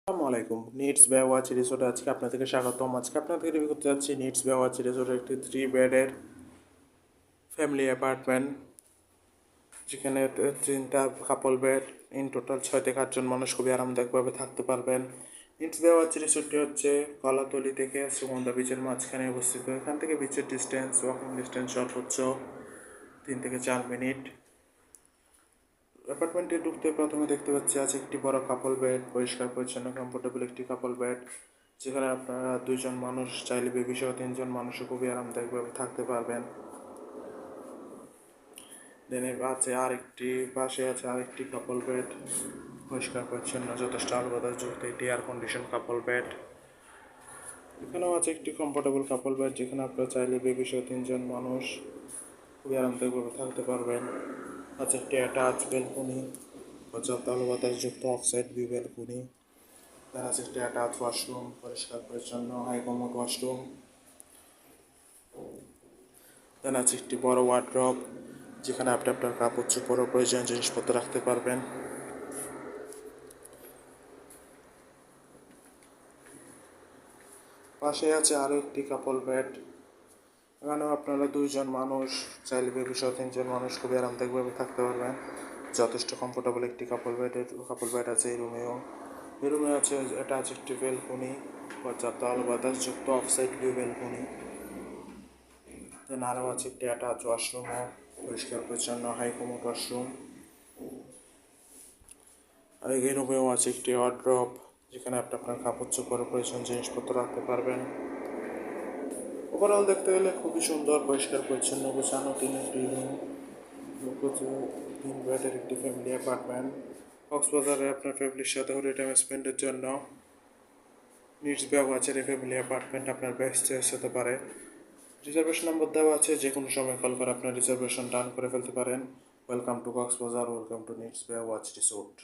আসসালামু আলাইকুম। নিডস বে ওয়াচ রিসোর্টে আজকে আপনাদেরকে স্বাগতম। আজকে আপনাদেরকে রিভিউ করতে যাচ্ছি নিডস বে ওয়াচ রিসোর্টের একটি 3 বেডের ফ্যামিলি অ্যাপার্টমেন্ট, যেখানে 3টা কাপল বেড। ইন টোটাল 6 থেকে 8 জন মানুষ খুবই আরামদায়কভাবে থাকতে পারবেন। নিডস বে ওয়াচ রিসোর্টটি হচ্ছে কলাতলি থেকে সুগন্ধা বিচের মাঝখানে অবস্থিত। এখান থেকে বিচের ডিস্টেন্স, ওয়াকিং ডিস্টেন্স সর্বোচ্চ 3 থেকে 4 মিনিট। অ্যাপার্টমেন্টে ঢুকতে প্রথমে দেখতে পাচ্ছি আছে একটি বড় কাপল বেড, পরিষ্কার পরিচ্ছন্ন কমফোর্টেবল একটি কাপল বেড, যেখানে আপনারা 2 জন মানুষ চাইলে বেবি সহ 3 জন মানুষও খুবই আরামদায়কভাবে থাকতে পারবেন। দেন পাশে আছে আরেকটি কাপল বেড, পরিষ্কার পরিচ্ছন্ন যথেষ্ট আলো বাতাস যুক্ত একটি এয়ার কন্ডিশন কাপল বেড। এখানেও আছে একটি কমফোর্টেবল কাপল বেড, যেখানে আপনারা চাইলে বেবি সহ 3 জন মানুষ খুবই আরামদায়কভাবে থাকতে পারবেন। আছে একটি অ্যাটাচ বেলকনি, পর্যাপ্ত আলো বাতাস যুক্ত অফসাইড ভিউ বেলকনি। দেন আছে একটি অ্যাটাচ ওয়াশরুম, পরিষ্কার পরিচ্ছন্ন হাই কমোড ওয়াশরুম। দেন আছে একটি বড় ওয়ার্ড্রপ, যেখানে আপনি আপনার কাপড় চোপড় ও প্রয়োজনীয় জিনিসপত্র রাখতে পারবেন। পাশে আছে আরও একটি কাপল বেড। এখানেও আপনারা 2 জন মানুষ চাইলে বেবি সহ 3 জন মানুষ খুবই আরামদায়কভাবে থাকতে পারবেন। যথেষ্ট কমফোর্টেবল একটি কাপল বেড আছে এই রুমে আছে অ্যাটাচ একটি বেলকনি, পর্যাপ্ত আলো বাতাস যুক্ত অফসাইড ভিউ বেলকনি। দেন আরও আছে একটি অ্যাটাচ ওয়াশরুমও, পরিষ্কার পরিচ্ছন্ন হাই কমোড ওয়াশরুম। আর এই রুমেও আছে একটি ওয়ার্ড্রপ, যেখানে আপনি আপনার কাপড় চোপড় প্রয়োজন জিনিসপত্র রাখতে পারবেন। ওভারঅল দেখতে গেলে খুবই সুন্দর, পরিষ্কার পরিচ্ছন্ন গোছানো 3 বেডের একটি ফ্যামিলি অ্যাপার্টমেন্ট। কক্সবাজারে আপনার ফ্যামিলির সাথে হলিডে টাইম স্পেন্ডের জন্য নিডস বে ওয়াচের এই ফ্যামিলি অ্যাপার্টমেন্ট আপনার বেস্ট চয়েস হতে পারে। রিজার্ভেশন নম্বর দেওয়া আছে, যে কোনো সময় কল করে আপনার রিজার্ভেশন ডান করে ফেলতে পারেন। Welcome to Cox's Bazar, welcome to needs বে ওয়াচ রিসোর্ট।